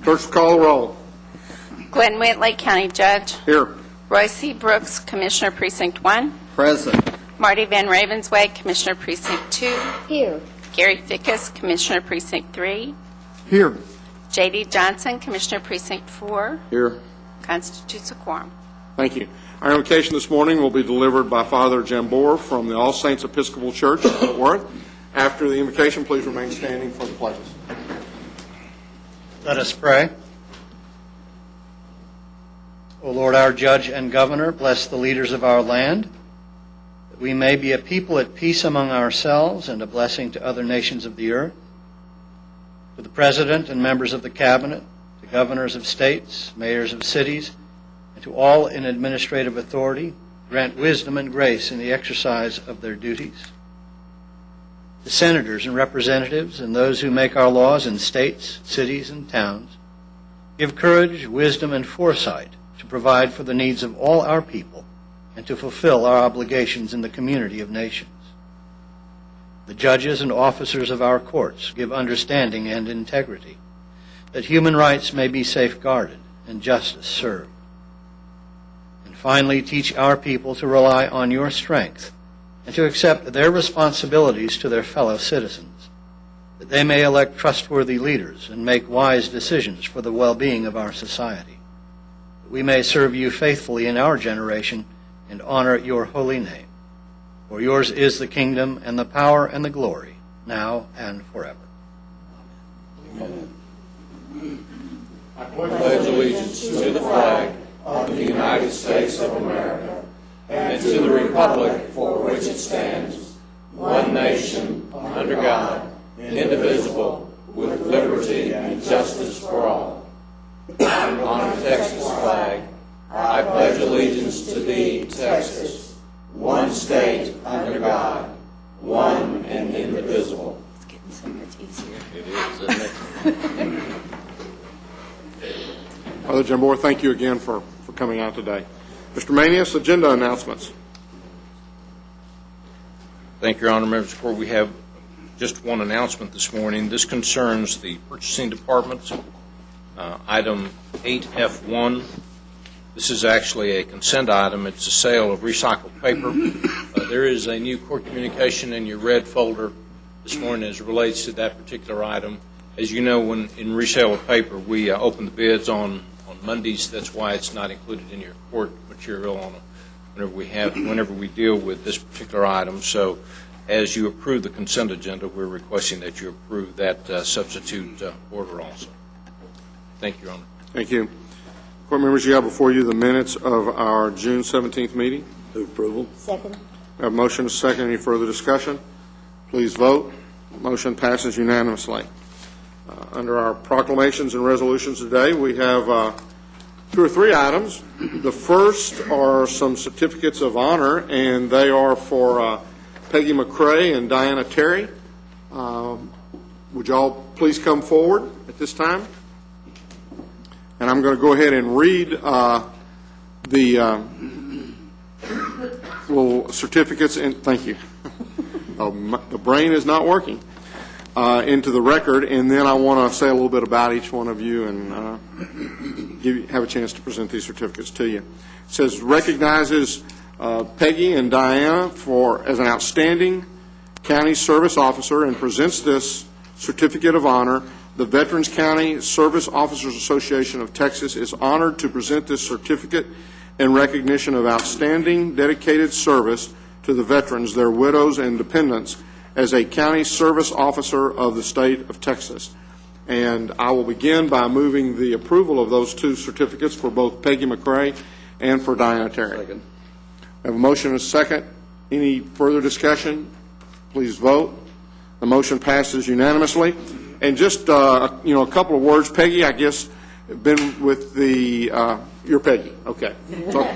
Clerk, call the roll. Glenn Whitley, County Judge. Here. Royce C. Brooks, Commissioner Precinct 1. Present. Marty Van Ravensway, Commissioner Precinct 2. Here. Gary Fickus, Commissioner Precinct 3. Here. J.D. Johnson, Commissioner Precinct 4. Here. Constitutes a quorum. Thank you. Our invocation this morning will be delivered by Father Jambor from the All Saints Episcopal Church in Fort Worth. After the invocation, please remain standing for the pledges. Let us pray. O Lord, our Judge and Governor, bless the leaders of our land, that we may be a people at peace among ourselves and a blessing to other nations of the earth. To the President and members of the Cabinet, to governors of states, mayors of cities, and to all in administrative authority, grant wisdom and grace in the exercise of their duties. The senators and representatives and those who make our laws in states, cities, and towns, give courage, wisdom, and foresight to provide for the needs of all our people and to fulfill our obligations in the community of nations. The judges and officers of our courts give understanding and integrity, that human rights may be safeguarded and justice served. And finally, teach our people to rely on your strength and to accept their responsibilities to their fellow citizens, that they may elect trustworthy leaders and make wise decisions for the well-being of our society, that we may serve you faithfully in our generation and honor your holy name. For yours is the kingdom and the power and the glory, now and forever. Amen. I pledge allegiance to the flag of the United States of America and to the republic for which it stands, one nation, under God, indivisible, with liberty and justice for all. On the Texas flag, I pledge allegiance to thee, Texas, one state under God, one and indivisible. It's getting so much easier. It is, isn't it? Father Jambor, thank you again for coming out today. Mr. Manius, agenda announcements. Thank you, Your Honor. Members of the Court, we have just one announcement this morning. This concerns the Purchasing Department, item 8F1. This is actually a consent item. It's a sale of recycled paper. There is a new court communication in your red folder this morning as it relates to that particular item. As you know, when in resale of paper, we open the bids on Mondays. That's why it's not included in your court material on whenever we deal with this particular item. So as you approve the consent agenda, we're requesting that you approve that substitute order also. Thank you, Your Honor. Thank you. Court members, you have before you the minutes of our June 17th meeting. Move approval. Second. We have a motion and a second. Any further discussion? Please vote. Motion passes unanimously. Under our proclamations and resolutions today, we have 2 or 3 items. The first are some certificates of honor, and they are for Peggy McCrae and Diana Terry. Would you all please come forward at this time? And I'm going to go ahead and read the little certificates. Thank you. The brain is not working. Into the record, and then I want to say a little bit about each one of you and have a chance to present these certificates to you. It says, recognizes Peggy and Diana as an outstanding county service officer and presents this certificate of honor. The Veterans County Service Officers Association of Texas is honored to present this certificate in recognition of outstanding dedicated service to the veterans, their widows, and dependents as a county service officer of the state of Texas. And I will begin by moving the approval of those 2 certificates for both Peggy McCrae and for Diana Terry. Second. I have a motion and a second. Any further discussion? Please vote. The motion passes unanimously. And just a couple of words. Peggy, I guess, been with the you're Peggy. Okay. So,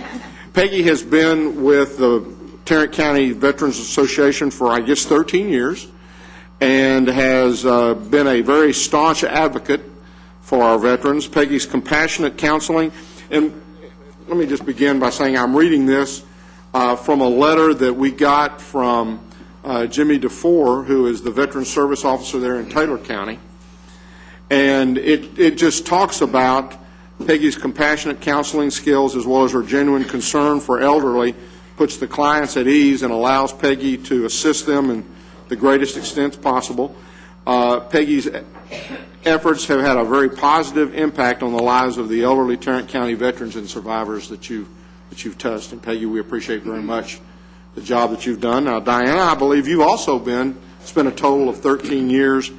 Peggy has been with the Tarrant County Veterans Association for, I guess, 13 years and has been a very staunch advocate for our veterans. Peggy's compassionate counseling. And let me just begin by saying I'm reading this from a letter that we got from Jimmy DeFore, who is the Veteran Service Officer there in Taylor County. And it just talks about Peggy's compassionate counseling skills as well as her genuine concern for elderly, puts the clients at ease and allows Peggy to assist them in the greatest extent possible. Peggy's efforts have had a very positive impact on the lives of the elderly Tarrant County veterans and survivors that you've touched. And Peggy, we appreciate very much the job that you've done. Now, Diana, I believe you've also spent a total of 13 years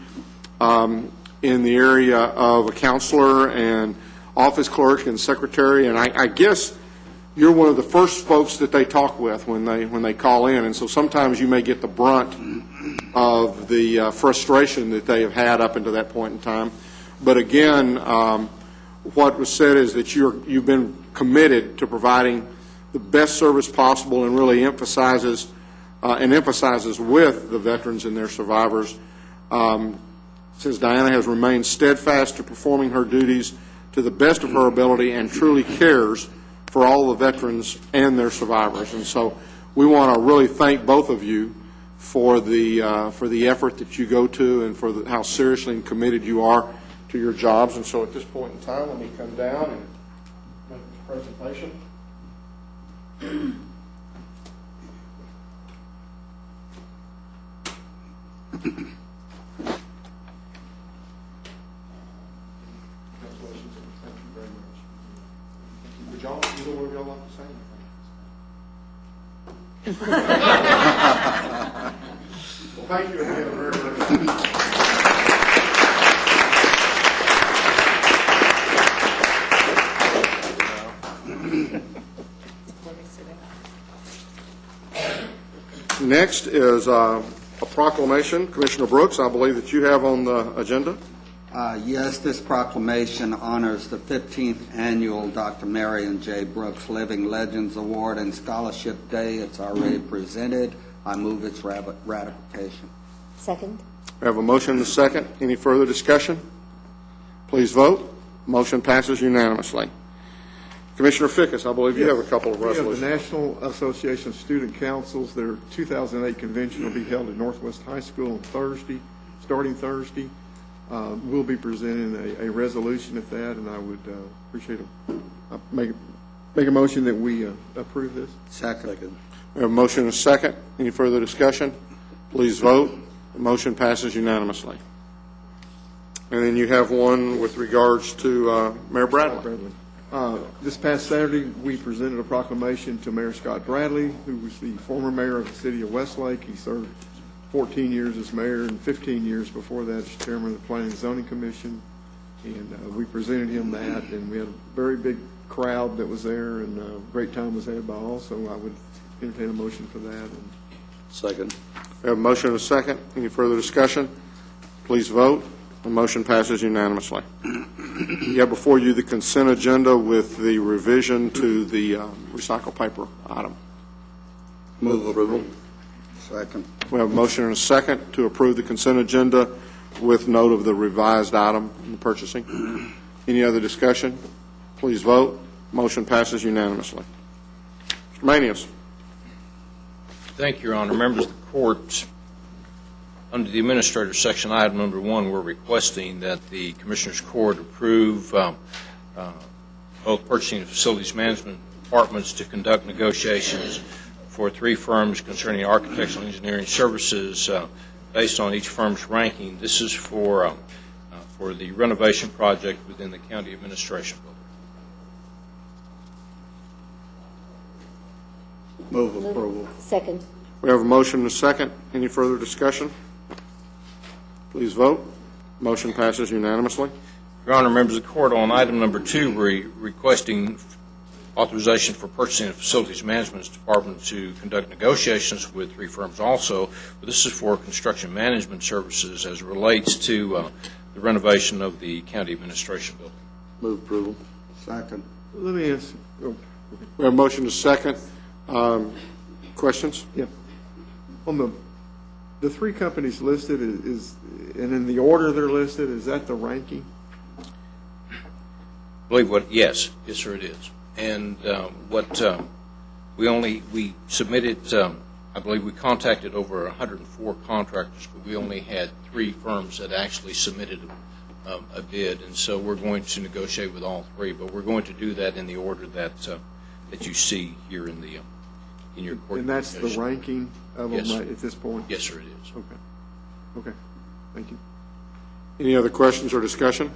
in the area of a counselor and office clerk and secretary, and I guess you're one of the first folks that they talk with when they call in, and so sometimes you may get the brunt of the frustration that they have had up until that point in time. But again, what was said is that you've been committed to providing the best service possible, and really emphasizes with the veterans and their survivors. Says Diana has remained steadfast to performing her duties to the best of her ability and truly cares for all the veterans and their survivors. And so we want to really thank both of you for the effort that you go to and for how seriously and committed you are to your jobs. And so at this point in time, let me come down and make this presentation. Congratulations, and thank you very much. Would y'all, either one of y'all like to say anything? Well, thank you again very much. Next is a proclamation. Commissioner Brooks, I believe that you have on the agenda. Yes, this proclamation honors the 15th annual Dr. Marion J. Brooks Living Legends Award and Scholarship Day. It's already presented. I move its ratification. Second. We have a motion and a second. Any further discussion? Please vote. Motion passes unanimously. Commissioner Fickus, I believe you have a couple of resolutions. The National Association of Student Councils, their 2008 convention will be held at Northwest High School on Thursday, starting Thursday. We'll be presenting a resolution at that, and I would appreciate make a motion that we approve this. Second. We have a motion and a second. Any further discussion? Please vote. The motion passes unanimously. And then you have one with regards to Mayor Bradley. This past Saturday, we presented a proclamation to Mayor Scott Bradley, who was the former mayor of the city of Westlake. He served 14 years as mayor and 15 years before that as chairman of the Planning and Zoning Commission. And we presented him that, and we had a very big crowd that was there, and a great time was had by all. So I would entertain a motion for that. And Second. We have a motion and a second. Any further discussion? Please vote. The motion passes unanimously. You have before you the consent agenda with the revision to the recycled paper item. Move approval. Second. We have a motion and a second to approve the consent agenda with note of the revised item in the purchasing. Any other discussion? Please vote. Motion passes unanimously. Mr. Manius. Thank you, Your Honor. Members of the court, under the Administrator's Section, item number 1, we're requesting that the Commissioners Court approve both purchasing and facilities management departments to conduct negotiations for 3 firms concerning architectural engineering services based on each firm's ranking. This is for the renovation project within the county administration building. Move approval. Second. We have a motion and a second. Any further discussion? Please vote. Motion passes unanimously. Your Honor, members of the court, on item number 2, we're requesting authorization for purchasing and facilities management department to conduct negotiations with 3 firms also. But this is for construction management services as it relates to the renovation of the county administration building. Move approval. Second. let me ask. We have a motion to second. Questions? Yeah. On the 3 companies listed is and in the order they're listed, is that the ranking? I believe yes, sir, it is. And we submitted, I believe we contacted over 104 contractors, but we only had 3 firms that actually submitted a bid, and so we're going to negotiate with all three, but we're going to do that in the order that you see here in your court. And that's the communication. ranking of them Yes. right at this point? Yes, sir, it is. Okay. Thank you. Any other questions or discussion?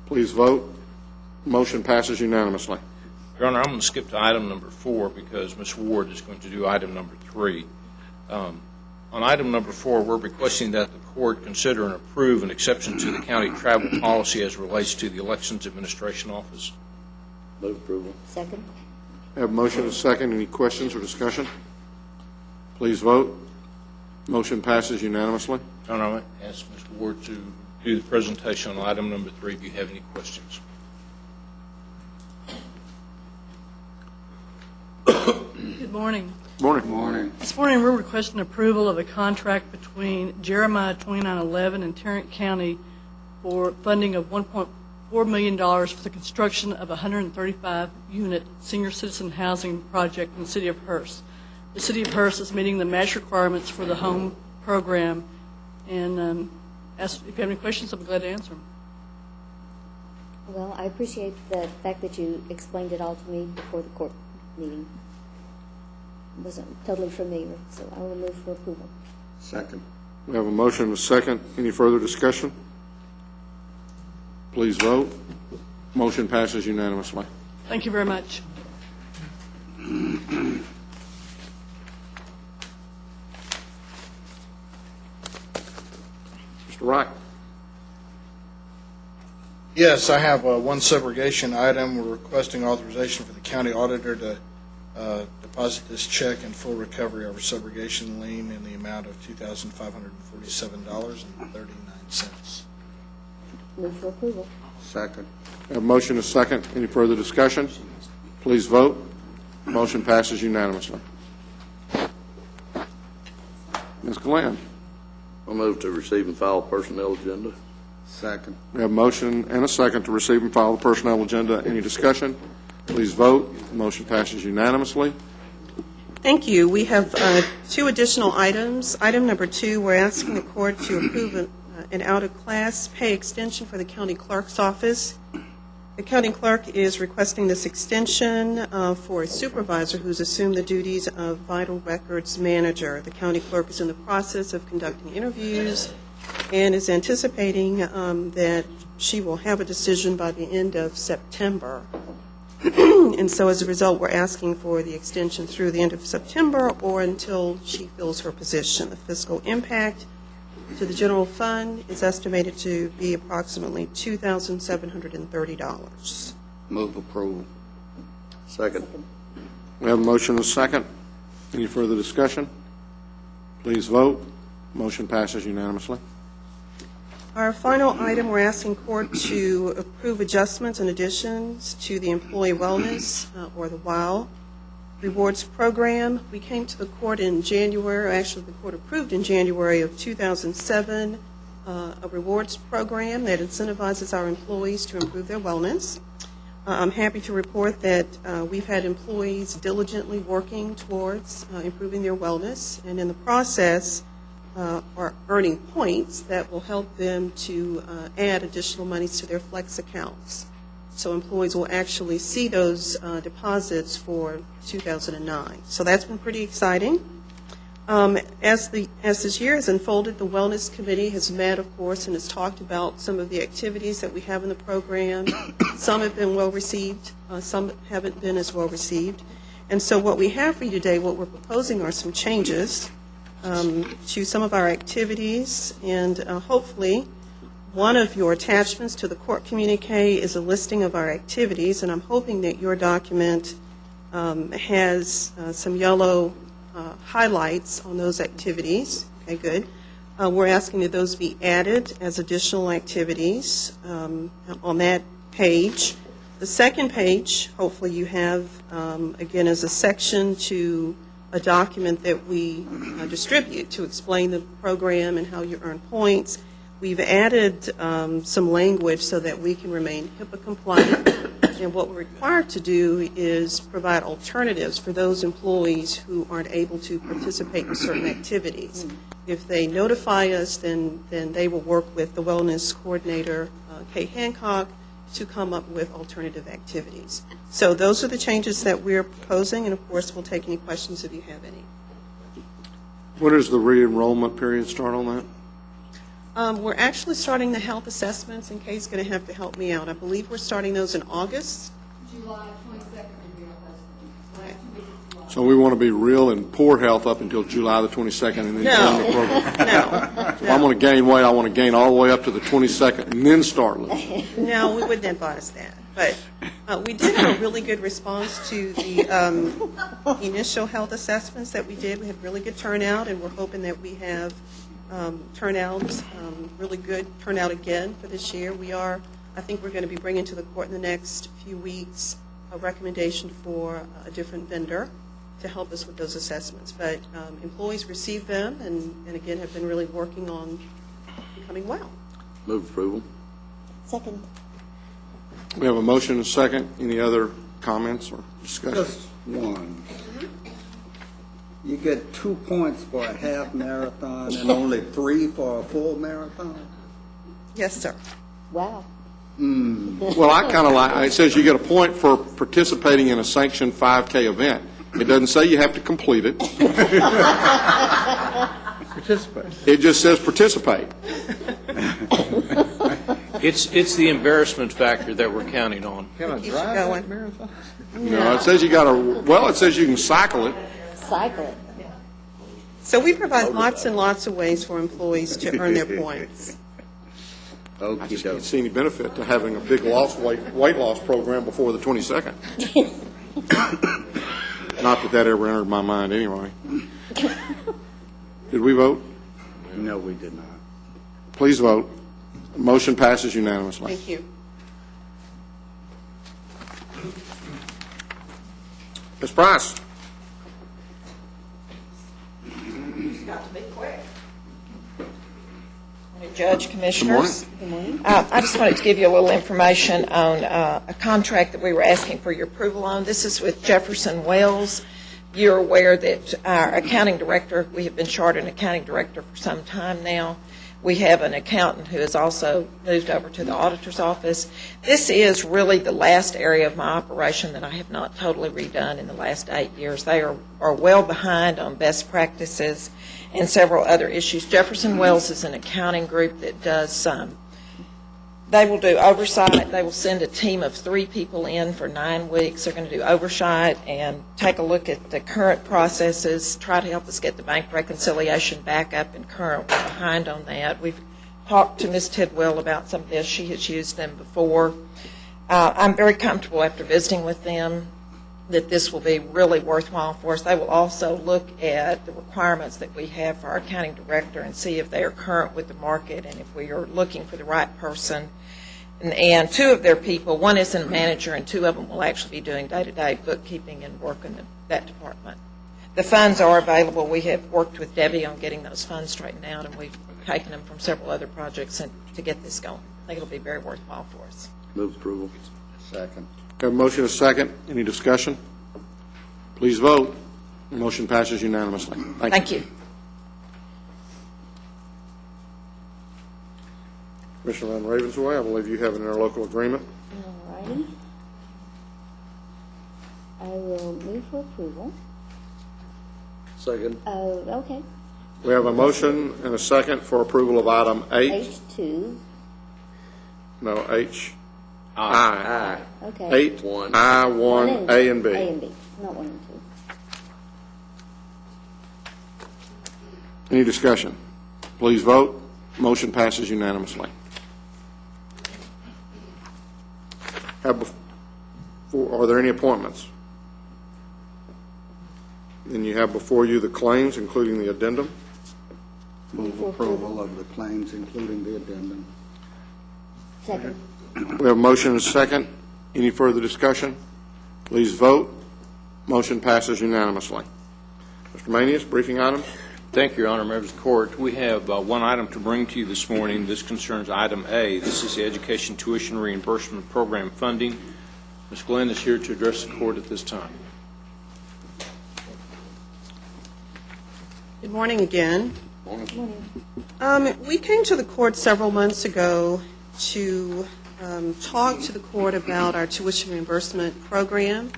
Please vote. Motion passes unanimously. Your Honor, I'm going to skip to item number 4 because Ms. Ward is going to do item number 3. On item number 4, we're requesting that the court consider and approve an exception to the county travel policy as relates to the Elections Administration Office. Move approval. Second? Have a motion and a second. Any questions or discussion? Please vote. Motion passes unanimously. Your Honor, I'm going to ask Ms. Ward to do the presentation on item number 3 if you have any questions. Good morning. Morning. Morning. This morning, we're requesting approval of a contract between Jeremiah 2911 and Tarrant County for funding of $1.4 million for the construction of a 135-unit senior citizen housing project in the city of Hearst. The city of Hearst is meeting the match requirements for the home program, and if you have any questions, I'll be glad to answer them. Well, I appreciate the fact that you explained it all to me before the court meeting. I wasn't totally familiar, so I will move for approval. Second. We have a motion and a second. Any further discussion? Please vote. Motion passes unanimously. Thank you very much. Mr. Wright. Yes, I have one subrogation item. We're requesting authorization for the county auditor to deposit this check in full recovery of our subrogation lien in the amount of $2,547.39. Move for approval. Second. We have a motion and a second. Any further discussion? Please vote. Motion passes unanimously. Ms. Glenn. I'll move to receive and file personnel agenda. Second. We have a motion and a second to receive and file the personnel agenda. Any discussion? Please vote. Motion passes unanimously. Thank you. We have 2 additional items. Item number 2, we're asking the court to approve an out-of-class pay extension for the county clerk's office. The county clerk is requesting this extension for a supervisor who's assumed the duties of vital records manager. The county clerk is in the process of conducting interviews and is anticipating that she will have a decision by the end of September. And so as a result, we're asking for the extension through the end of September or until she fills her position. The fiscal impact to the general fund is estimated to be approximately $2,730. Move approval. Second. We have a motion and a second. Any further discussion? Please vote. Motion passes unanimously. Our final item, we're asking court to approve adjustments and additions to the Employee Wellness, or the WOW, rewards program. We came to the court in January, actually the court approved in January of 2007, a rewards program that incentivizes our employees to improve their wellness. I'm happy to report that we've had employees diligently working towards improving their wellness, and in the process, are earning points that will help them to add additional monies to their flex accounts. So employees will actually see those deposits for 2009. So that's been pretty exciting. As this year has unfolded, the Wellness Committee has met, of course, and has talked about some of the activities that we have in the program. Some have been well received, some haven't been as well received. And so what we have for you today, what we're proposing are some changes to some of our activities, and hopefully one of your attachments to the court communique is a listing of our activities, and I'm hoping that your document has some yellow highlights on those activities. Okay, good. We're asking that those be added as additional activities on that page. The second page, hopefully you have, again, as a section to a document that we distribute to explain the program and how you earn points. We've added some language so that we can remain HIPAA compliant, and what we're required to do is provide alternatives for those employees who aren't able to participate in certain activities. If they notify us, then they will work with the wellness coordinator, Kate Hancock, to come up with alternative activities. So those are the changes that we're proposing, and of course, we'll take any questions if you have any. When does the re-enrollment period start on that? We're actually starting the health assessments, and Kate's going to have to help me out. I believe we're starting those in August. July 22nd would be our first meeting. Last 2 weeks of July. So we want to be real in poor health up until July the 22nd and then join the program. No, If I'm going to gain weight, I want to gain all the way up to the 22nd and then start losing. no, we wouldn't advise that. But we did have a really good response to the initial health assessments that we did. We had really good turnout, and we're hoping that we have really good turnout again for this year. I think we're going to be bringing to the court in the next few weeks a recommendation for a different vendor to help us with those assessments. But employees receive them and again, have been really working on becoming well. Move approval. Second. We have a motion and a second. Any other comments or discussion? Just one. You get 2 points for a half marathon and only 3 for a full marathon? Yes, sir. Wow. Well, I kind of like, it says you get a point for participating in a sanctioned 5K event. It doesn't say you have to complete it. Participate. It just says participate. It's the embarrassment factor that we're counting on. Can I Keeps you drive going. that marathon? No, it says you got to, well, it says you can cycle it. Cycle it. So we provide lots and lots of ways for employees to earn their points. I just can't see any benefit to having a big weight loss program before the 22nd. Not that ever entered my mind anyway. Did we vote? No, we did not. Please vote. Motion passes unanimously. Thank you. Ms. Price? Got to be quick. Judge, Commissioners. Good morning. I just wanted to give you a little information on a contract that we were asking for your approval on. This is with Jefferson Wells. You're aware that our accounting director, we have been short an accounting director for some time now. We have an accountant who has also moved over to the auditor's office. This is really the last area of my operation that I have not totally redone in the last 8 years. They are well behind on best practices and several other issues. Jefferson Wells is an accounting group that does they will do oversight. They will send a team of 3 people in for 9 weeks. They're going to do oversight and take a look at the current processes, try to help us get the bank reconciliation back up and current. We're behind on that. We've talked to Ms. Tidwell about some of this. She has used them before. I'm very comfortable after visiting with them that this will be really worthwhile for us. They will also look at the requirements that we have for our accounting director and see if they are current with the market and if we are looking for the right person. And 2 of their people, one is a manager and 2 of them will actually be doing day-to-day bookkeeping and work in that department. The funds are available. We have worked with Debbie on getting those funds straightened out, and we've taken them from several other projects to get this going. I think it'll be very worthwhile for us. Move approval. Second. Have a motion and a second. Any discussion? Please vote. The motion passes unanimously. Thank you. Commissioner Van Ravensway, I believe you have an interlocal agreement. All righty. I will move for approval. Second. Oh, okay. We have a motion and a second for approval of item 8. H2. No, H. Aye. Okay. 8, One. I1, A, and B. A and B, not 1 and 2. Any discussion? Please vote. Motion passes unanimously. Are there any appointments? Then you have before you the claims, including the addendum. Move approval of the claims, including the addendum. Second. We have a motion and a second. Any further discussion? Please vote. Motion passes unanimously. Mr. Manius, briefing items? Thank you, Your Honor, members of the court. We have one item to bring to you this morning. This concerns item A. This is the Education Tuition Reimbursement Program funding. Ms. Glenn is here to address the court at this time. Good morning again. We came to the court several months ago to talk to the court about our tuition reimbursement program.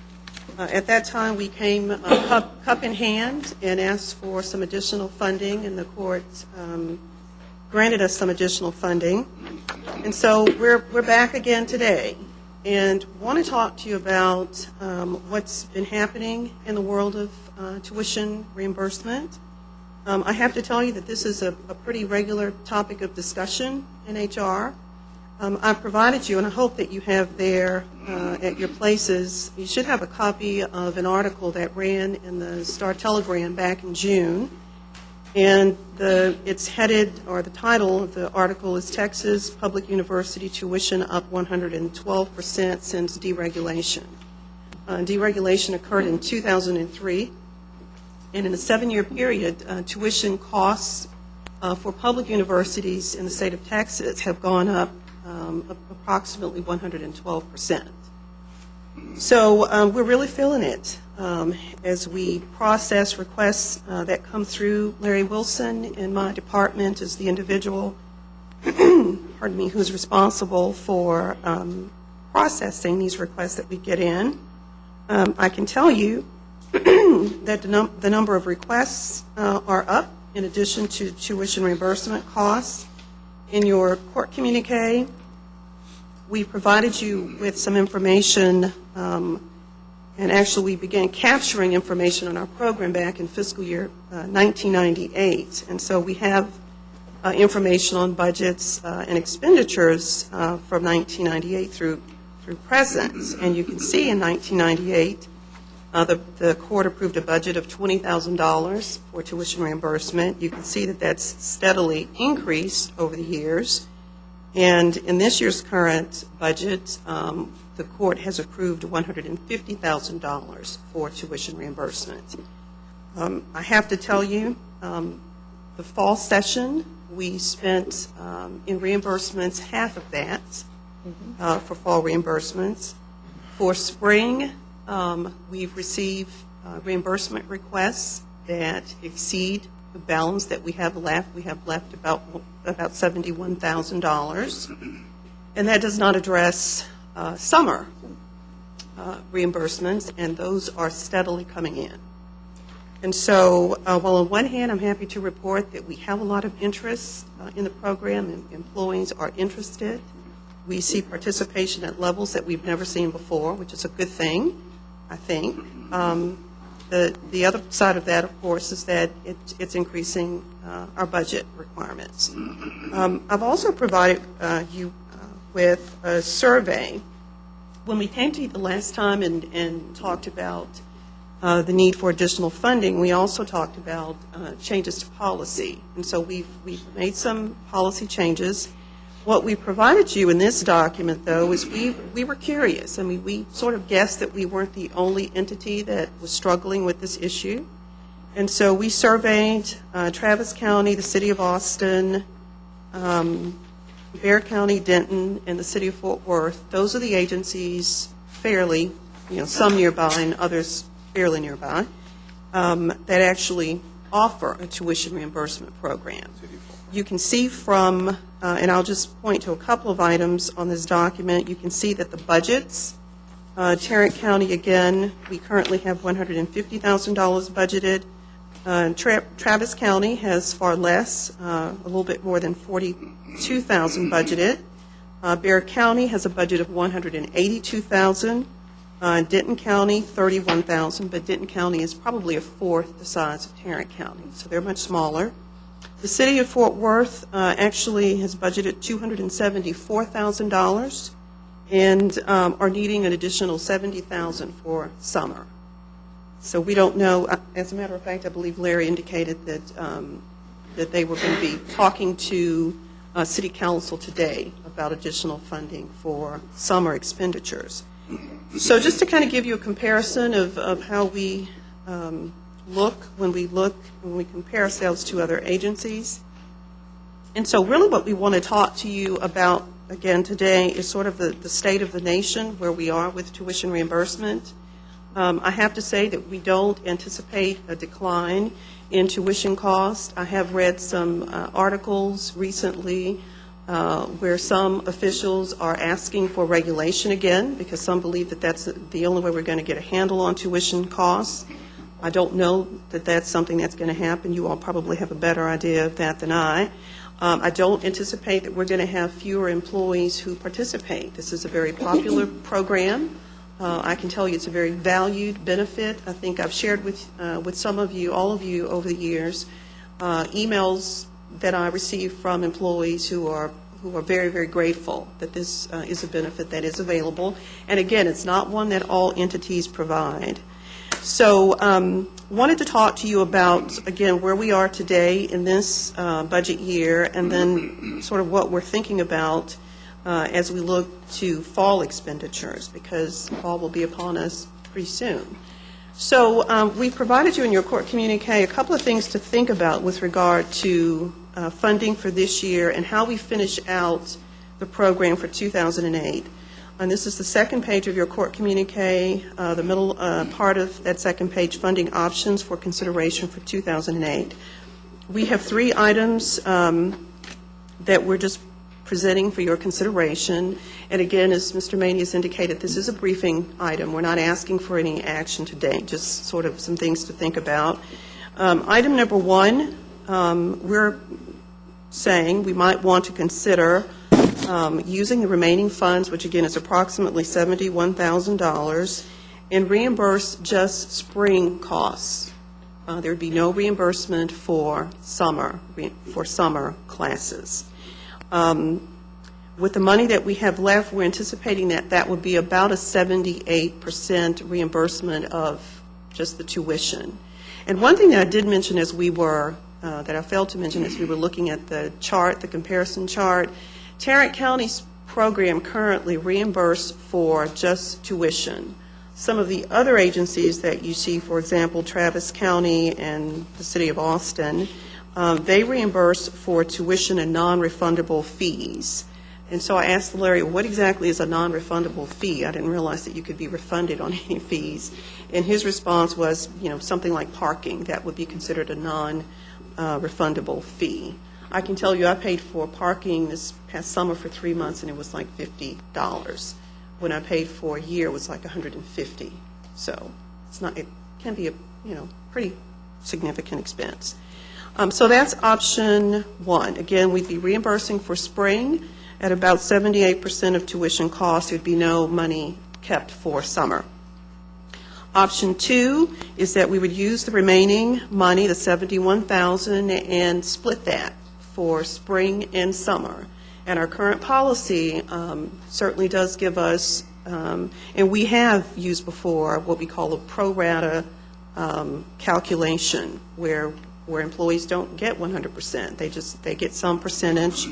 At that time, we came cup in hand and asked for some additional funding, and the court granted us some additional funding. And so we're back again today and want to talk to you about what's been happening in the world of tuition reimbursement. I have to tell you that this is a pretty regular topic of discussion in HR. I've provided you, and I hope that you have there at your places, you should have a copy of an article that ran in the Star-Telegram back in June. And it's headed, or the title of the article is Texas Public University Tuition Up 112% Since Deregulation. Deregulation occurred in 2003. And in a 7-year period, tuition costs for public universities in the state of Texas have gone up approximately 112%. So we're really feeling it as we process requests that come through. Larry Wilson in my department is the individual, pardon me, who's responsible for processing these requests that we get in. I can tell you that the number of requests are up in addition to tuition reimbursement costs. In your court communique, we provided you with some information, and actually we began capturing information on our program back in fiscal year 1998. And so we have information on budgets and expenditures from 1998 through present. And you can see in 1998, the court approved a budget of $20,000 for tuition reimbursement. You can see that that's steadily increased over the years. And in this year's current budget, the court has approved $150,000 for tuition reimbursement. I have to tell you, the fall session, we spent in reimbursements half of that for fall reimbursements. For spring, we've received reimbursement requests that exceed the balance that we have left. We have left about $71,000. And that does not address summer reimbursements, and those are steadily coming in. And so while on one hand I'm happy to report that we have a lot of interest in the program and employees are interested, we see participation at levels that we've never seen before, which is a good thing, I think. The other side of that, of course, is that it's increasing our budget requirements. I've also provided you with a survey. When we came to you the last time and talked about the need for additional funding, we also talked about changes to policy. And so we've made some policy changes. What we provided you in this document, though, is we were curious. I mean, we sort of guessed that we weren't the only entity that was struggling with this issue. And so we surveyed Travis County, the City of Austin, Bexar County, Denton, and the City of Fort Worth. Those are the agencies fairly, some nearby and others fairly nearby, that actually offer a tuition reimbursement program. You can see from, and I'll just point to a couple of items on this document, you can see that the budgets, Tarrant County, again, we currently have $150,000 budgeted. Travis County has far less, a little bit more than $42,000 budgeted. Bexar County has a budget of $182,000. Denton County, $31,000, but Denton County is probably a fourth the size of Tarrant County, so they're much smaller. The City of Fort Worth actually has budgeted $274,000 and are needing an additional $70,000 for summer. So we don't know. As a matter of fact, I believe Larry indicated that that they were going to be talking to City Council today about additional funding for summer expenditures. So just to kind of give you a comparison of how we look when we compare ourselves to other agencies. And so really what we want to talk to you about again today is sort of the state of the nation, where we are with tuition reimbursement. I have to say that we don't anticipate a decline. in tuition cost. I have read some articles recently where some officials are asking for regulation again, because some believe that that's the only way we're going to get a handle on tuition costs. I don't know that that's something that's going to happen. You all probably have a better idea of that than I. I don't anticipate that we're going to have fewer employees who participate. This is a very popular program. I can tell you it's a very valued benefit. I think I've shared with some of you, all of you, over the years, emails that I receive from employees who are very, very grateful that this is a benefit that is available. And again, it's not one that all entities provide. So wanted to talk to you about, again, where we are today in this budget year, and then sort of what we're thinking about as we look to fall expenditures, because fall will be upon us pretty soon. So we provided you in your court communique a couple of things to think about with regard to funding for this year and how we finish out the program for 2008. And this is the second page of your court communique, the middle part of that second page, funding options for consideration for 2008. We have 3 items that we're just presenting for your consideration. And again, as Mr. Maney has indicated, this is a briefing item. We're not asking for any action today, just sort of some things to think about. Item number 1, we're saying we might want to consider using the remaining funds, which again is approximately $71,000, and reimburse just spring costs. There would be no reimbursement for summer classes. With the money that we have left, we're anticipating that would be about a 78% reimbursement of just the tuition. And one thing that I did mention as we were, that I failed to mention as we were looking at the chart, the comparison chart, Tarrant County's program currently reimburses for just tuition. Some of the other agencies that you see, for example, Travis County and the City of Austin, they reimburse for tuition and non-refundable fees. And so I asked Larry, what exactly is a non-refundable fee? I didn't realize that you could be refunded on any fees. And his response was, something like parking. That would be considered a non-refundable fee. I can tell you I paid for parking this past summer for 3 months, and it was like $50. When I paid for a year, it was like $150. So it can be a pretty significant expense. So that's option 1. Again, we'd be reimbursing for spring at about 78% of tuition costs. There'd be no money kept for summer. Option 2 is that we would use the remaining money, the $71,000, and split that for spring and summer. And our current policy certainly does give us, and we have used before, what we call a pro rata calculation, where employees don't get 100%. They get some percentage,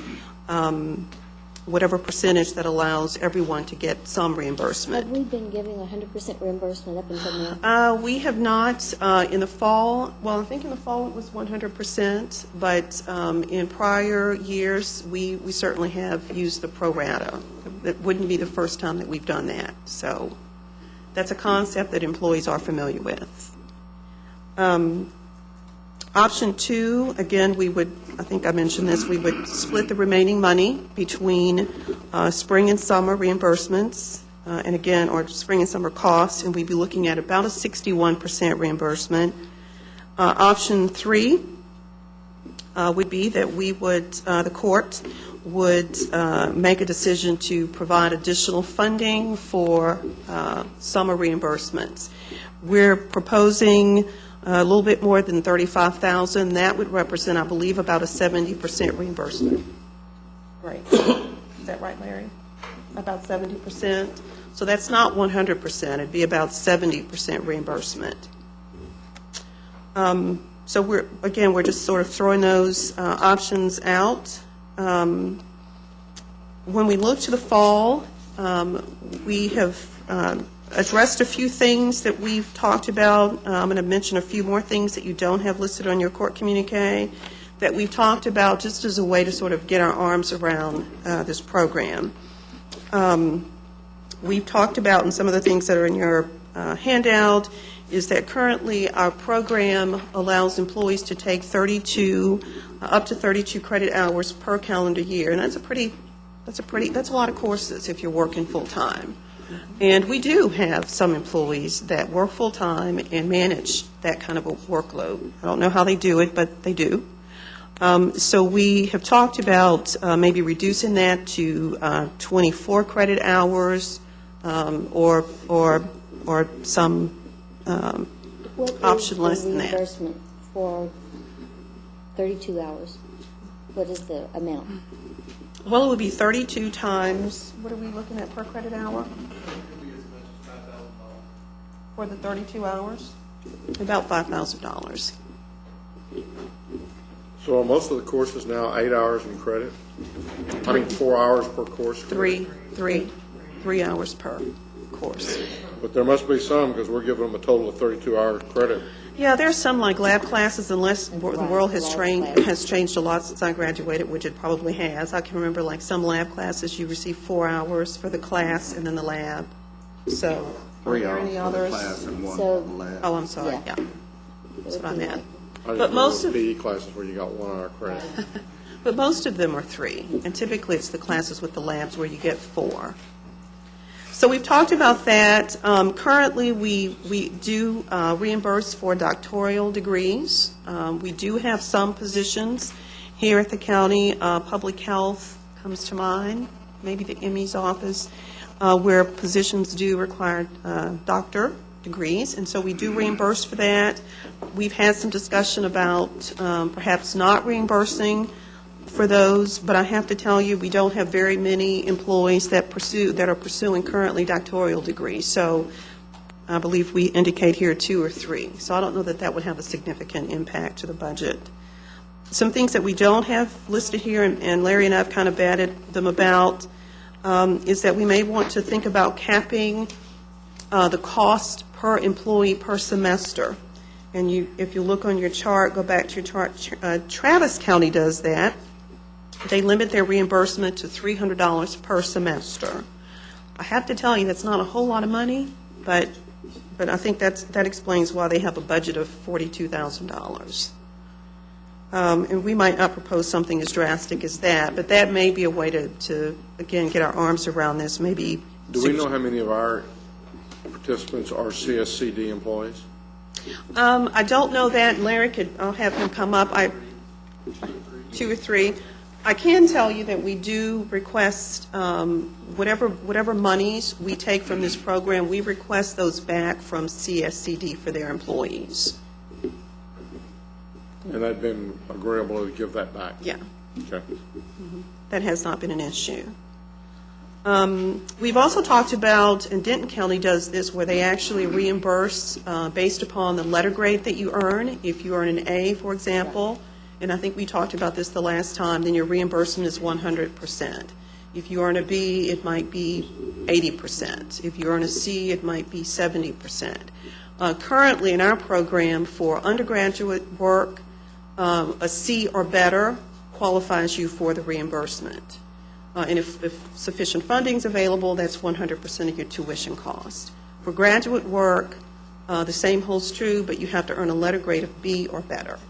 whatever percentage that allows everyone to get some reimbursement. Have we been giving 100% reimbursement up until now? We have not. In the fall, I think in the fall it was 100%, but in prior years, we certainly have used the pro rata. It wouldn't be the first time that we've done that. So that's a concept that employees are familiar with. Option 2, again, I think I mentioned this, we would split the remaining money between spring and summer reimbursements, and again, or spring and summer costs, and we'd be looking at about a 61% reimbursement. Option 3 would be that the court would make a decision to provide additional funding for summer reimbursements. We're proposing a little bit more than $35,000. That would represent, I believe, about a 70% reimbursement. Right. Is that right, Larry? About 70%. So that's not 100%. It'd be about 70% reimbursement. So we're just sort of throwing those options out. When we look to the fall, we have addressed a few things that we've talked about. I'm going to mention a few more things that you don't have listed on your court communique that we've talked about just as a way to sort of get our arms around this program. We've talked about, and some of the things that are in your handout, is that currently our program allows employees to take up to 32 credit hours per calendar year, and that's a lot of courses if you're working full-time. And we do have some employees that work full-time and manage that kind of a workload. I don't know how they do it, but they do. So we have talked about maybe reducing that to 24 credit hours or some option less than What is the that. reimbursement for 32 hours? What is the amount? Well, it would be 32 times, what are we looking at per credit hour? For the 32 hours? About $5,000. So are most of the courses now 8 hours in credit? 4 hours per course? Three hours per course. But there must be some, because we're giving them a total of 32 hours credit. Yeah, there's some like lab classes, unless the world has changed a lot since I graduated, which it probably has. I can remember like some lab classes, you receive 4 hours for the class and then the lab. So, are 3 there hours any for the others? class and 1 So- for the lab. Oh, I'm sorry, Yeah. yeah. That's what I meant. I But most didn't of- know PE classes where you got 1 hour credit. But most of them are 3, and typically it's the classes with the labs where you get 4. So we've talked about that. Currently, we do reimburse for doctoral degrees. We do have some positions here at the county. Public health comes to mind, maybe the ME's office, where positions do require doctor degrees, and so we do reimburse for that. We've had some discussion about perhaps not reimbursing for those, but I have to tell you, we don't have very many employees that are pursuing currently doctoral degrees. So I believe we indicate here 2 or 3. So I don't know that that would have a significant impact to the budget. Some things that we don't have listed here, and Larry and I have kind of batted them about, is that we may want to think about capping the cost per employee per semester. And if you look on your chart, go back to your chart, Travis County does that. They limit their reimbursement to $300 per semester. I have to tell you, that's not a whole lot of money, but I think that explains why they have a budget of $42,000. And we might not propose something as drastic as that, but that may be a way to again, get our arms around this, maybe. Do we know how many of our participants are CSCD employees? I don't know that. Larry I'll have him come up. 2 or 3. I can tell you that we do request whatever monies we take from this program, we request those back from CSCD for their employees. And they've been agreeable to give that back? Yeah, Okay. that has not been an issue. We've also talked about, and Denton County does this, where they actually reimburse based upon the letter grade that you earn. If you earn an A, for example, and I think we talked about this the last time, then your reimbursement is 100%. If you earn a B, it might be 80%. If you earn a C, it might be 70%. Currently, in our program for undergraduate work, a C or better qualifies you for the reimbursement. And if sufficient funding is available, that's 100% of your tuition cost. For graduate work, the same holds true, but you have to earn a letter grade of B or better.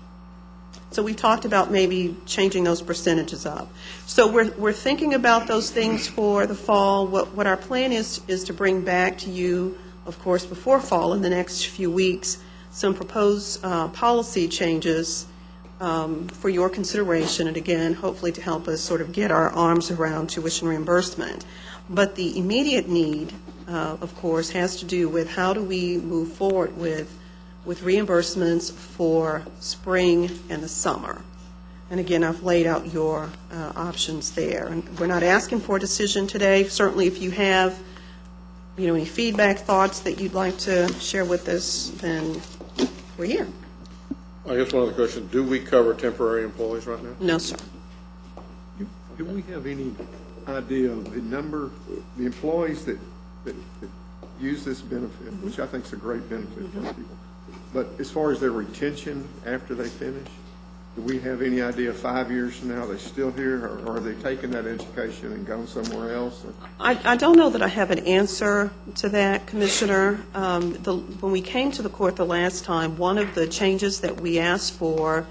So we talked about maybe changing those percentages up. So we're thinking about those things for the fall. What our plan is to bring back to you, of course, before fall in the next few weeks, some proposed policy changes for your consideration, and again, hopefully to help us sort of get our arms around tuition reimbursement. But the immediate need, of course, has to do with how do we move forward with reimbursements for spring and the summer. And again, I've laid out your options there. And we're not asking for a decision today. Certainly, if you have, any feedback, thoughts that you'd like to share with us, then we're here. I guess one other question, do we cover temporary employees right now? No, sir. Do we have any idea of the number, the employees that use this benefit, which I think is a great benefit for people, but as far as their retention after they finish? Do we have any idea 5 years from now, are they still here, or are they taking that education and going somewhere else? Or- I don't know that I have an answer to that, Commissioner. When we came to the court the last time, one of the changes that we asked for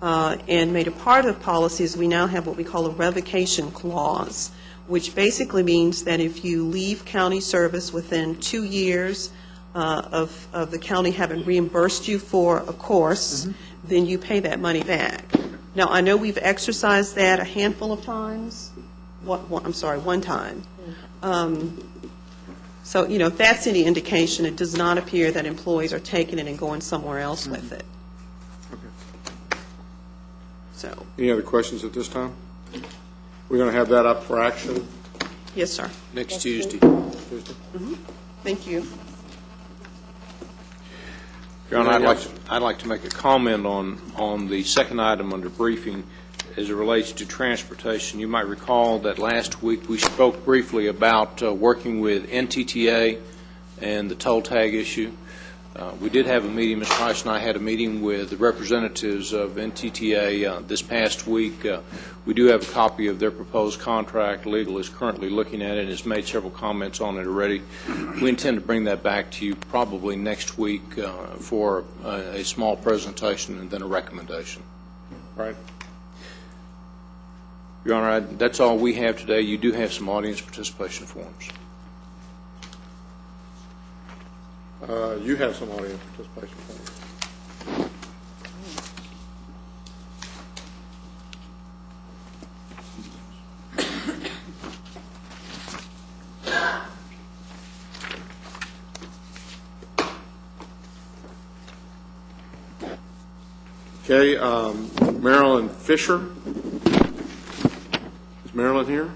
and made a part of the policy is we now have what we call a revocation clause, which basically means that if you leave county service within 2 years of the county having reimbursed you for a course, then you pay that money back. Now, I know we've exercised that a handful of times. One time. So, if that's any indication, it does not appear that employees are taking it and going somewhere else with it. Okay. So, Any other questions at this time? We're going to have that up for action yes, sir. Next Tuesday. Thank you. Your Honor, I'd like to make a comment on the second item under briefing as it relates to transportation. You might recall that last week we spoke briefly about working with NTTA and the toll tag issue. We did have a meeting, Ms. Price and I had a meeting with the representatives of NTTA this past week. We do have a copy of their proposed contract. Legal is currently looking at it and has made several comments on it already. We intend to bring that back to you probably next week for a small presentation and then a recommendation. Right. Your Honor, that's all we have today. You do have some audience participation forms. You have some audience participation forms. Okay, Marilyn Fisher. Is Marilyn here?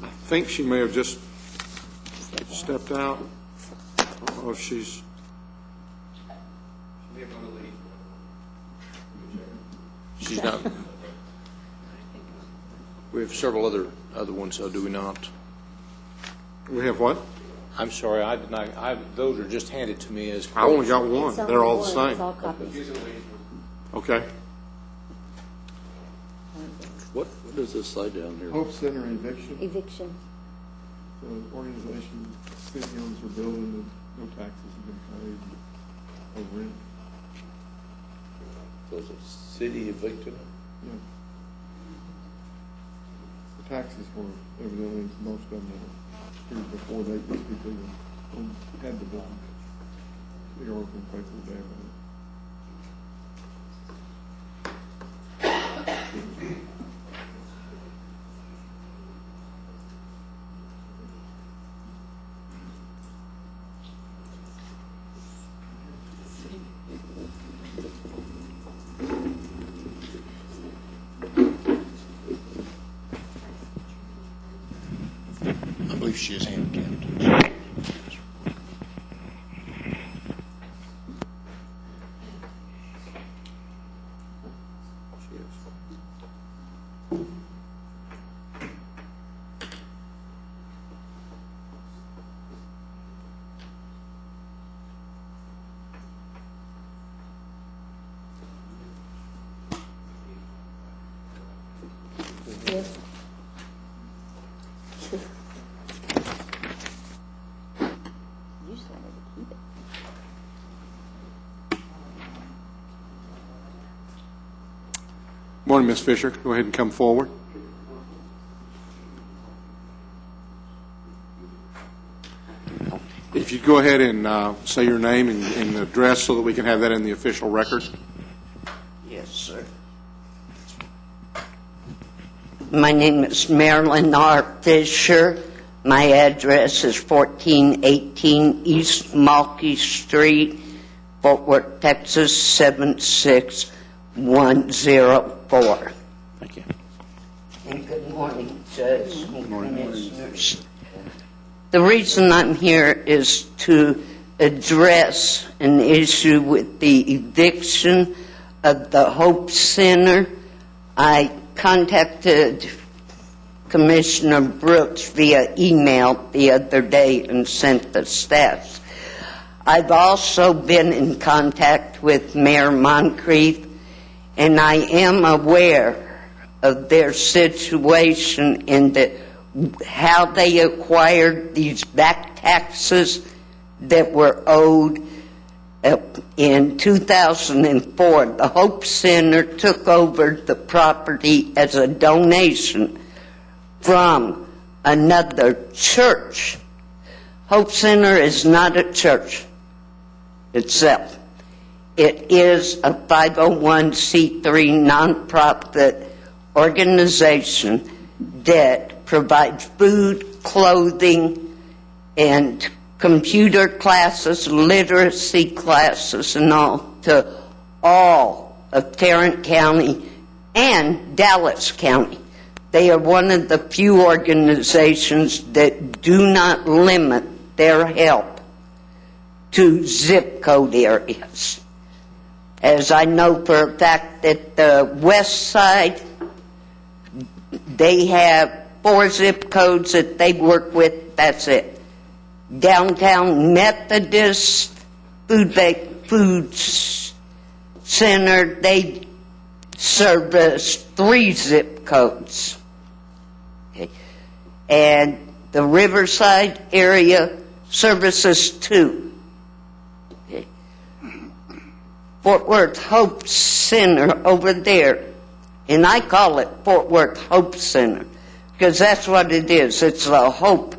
I think she may have just stepped out. I don't know if she's... She's not. We have several other ones, though, do we not? We have what? I'm sorry, I did not. Those are just handed to me as. I only got one. It's only They're all the one. It's same. all copies. Okay. What does this say down here? Hope Center eviction, Eviction. so the organization, the city owns their building, and no taxes have been paid, no rent. So is the city evicted them? Yeah. The taxes were evidently, most of them were here before these people even had the building. They are going to pay for the damage. I believe she is handicapped. She is. Yes. You just wanted to keep it. Morning, Ms. Fisher. Go ahead and come forward. If you'd go ahead and say your name and address so that we can have that in the official record. Yes, sir. My name is Marilyn R. Fisher. My address is 1418 East Malky Street, Fort Worth, Texas, 76104. Thank you. And good morning, Judge and Commissioners. The reason I'm here is to address an issue with the eviction of the Hope Center. I contacted Commissioner Brooks via email the other day and sent the stats. I've also been in contact with Mayor Moncrief, and I am aware of their situation in how they acquired these back taxes that were owed. In 2004, the Hope Center took over the property as a donation from another church. Hope Center is not a church itself. It is a 501c3 nonprofit organization that provides food, clothing, and computer classes, literacy classes, and all to all of Tarrant County and Dallas County. They are one of the few organizations that do not limit their help to zip code areas. As I know for a fact that the west side, they have 4 zip codes that they work with, that's it. Downtown Methodist Food Center, they service 3 zip codes. Okay. And the Riverside area services 2. Okay. Fort Worth Hope Center over there, and I call it Fort Worth Hope Center because that's what it is. It's a hope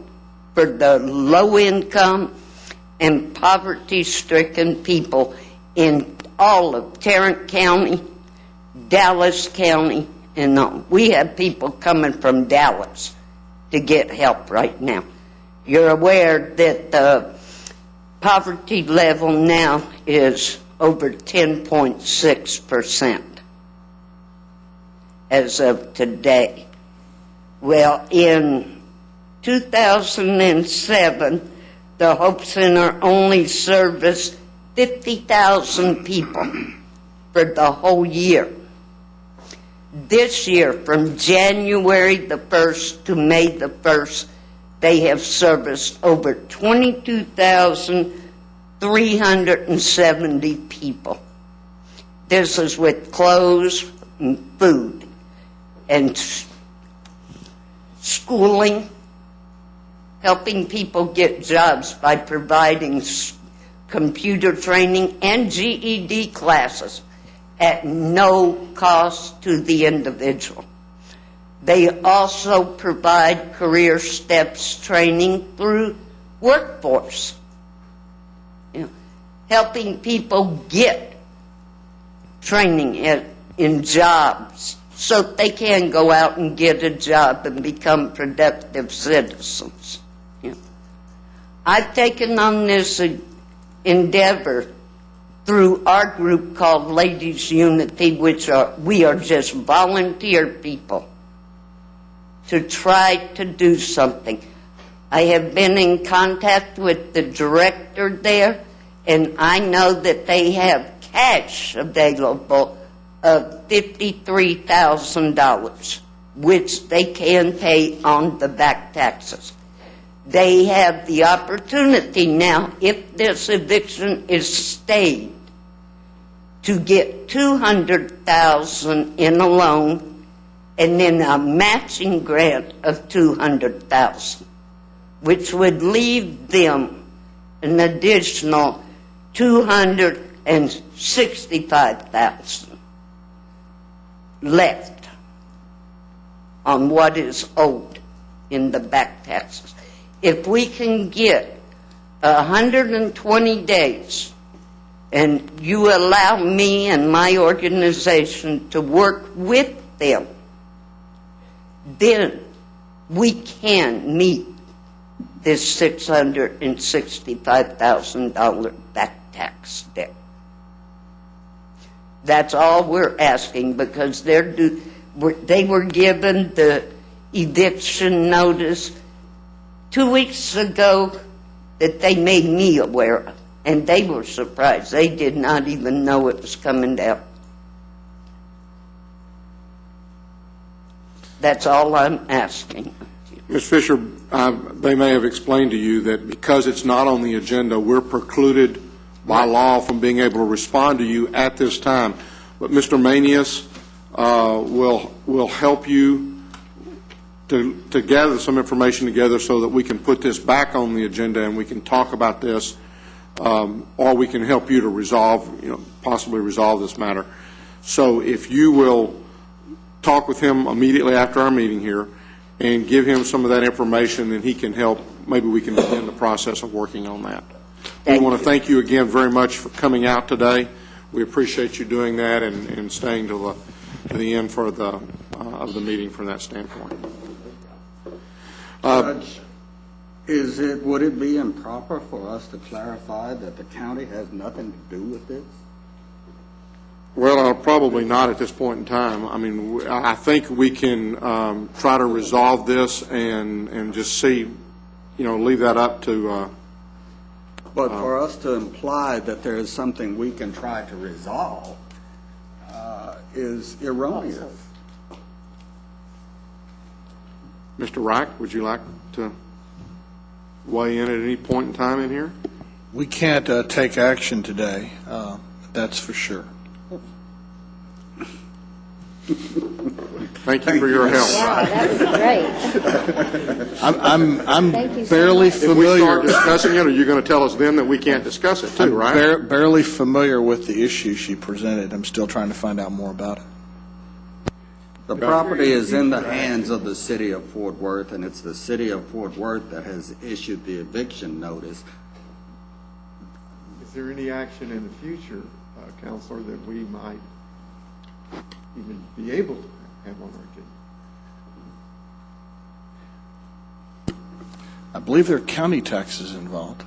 for the low-income and poverty-stricken people in all of Tarrant County, Dallas County, and all. We have people coming from Dallas to get help right now. You're aware that the poverty level now is over 10.6% as of today. Well, in 2007, the Hope Center only serviced 50,000 people for the whole year. This year, from January the 1st to May the 1st, they have serviced over 22,370 people. This is with clothes and food and schooling, helping people get jobs by providing computer training and GED classes at no cost to the individual. They also provide career steps training through workforce, helping people get training in jobs so they can go out and get a job and become productive citizens. I've taken on this endeavor through our group called Ladies Unity, we are just volunteer people to try to do something. I have been in contact with the director there, and I know that they have cash available of $53,000, which they can pay on the back taxes. They have the opportunity now, if this eviction is stayed, to get $200,000 in a loan and then a matching grant of $200,000, which would leave them an additional $265,000 left on what is owed in the back taxes. If we can get 120 days, and you allow me and my organization to work with them, then we can meet this $665,000 back tax debt. That's all we're asking, because they were given the eviction notice 2 weeks ago that they made me aware of, and they were surprised. They did not even know it was coming down. That's all I'm asking. Ms. Fisher, they may have explained to you that because it's not on the agenda, we're precluded by law from being able to respond to you at this time. But Mr. Manius will help you to gather some information together so that we can put this back on the agenda and we can talk about this, or we can help you to resolve, possibly resolve this matter. So if you will talk with him immediately after our meeting here and give him some of that information, then he can help. Maybe we can begin the process of working on that. We want to thank you again very much for coming out today. We appreciate you doing that and staying to the end for of the meeting from that standpoint. Judge, would it be improper for us to clarify that the county has nothing to do with this? Well, probably not at this point in time. I mean, I think we can try to resolve this and just see, leave that up to. But for us to imply that there is something we can try to resolve is erroneous. Mr. Reich, would you like to weigh in at any point in time in here? We can't take action today, that's for sure. Thank you for your help. Yeah, that was great. I'm Thank you so barely much. If we familiar. start discussing it, are you going to tell us then that we can't discuss it too, right? Barely familiar with the issue she presented. I'm still trying to find out more about it. The property is in the hands of the city of Fort Worth, and it's the city of Fort Worth that has issued the eviction notice. Is there any action in the future, Counselor, that we might even be able to have on our agenda? I believe there are county taxes involved.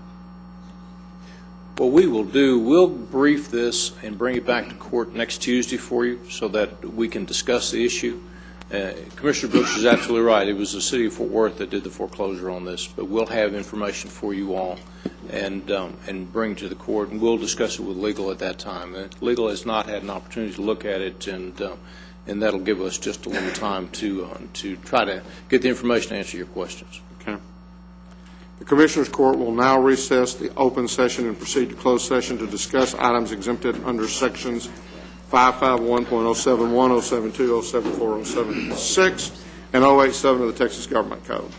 What we will do, we'll brief this and bring it back to court next Tuesday for you so that we can discuss the issue. Commissioner Brooks is absolutely right. It was the city of Fort Worth that did the foreclosure on this, but we'll have information for you all and bring to the court, and we'll discuss it with legal at that time. Legal has not had an opportunity to look at it, and that'll give us just a little time to try to get the information to answer your questions. Okay. The Commissioners Court will now recess the open session and proceed to closed session to discuss items exempted under sections 551.071, 072, 074, 076, and 087 of the Texas Government Code.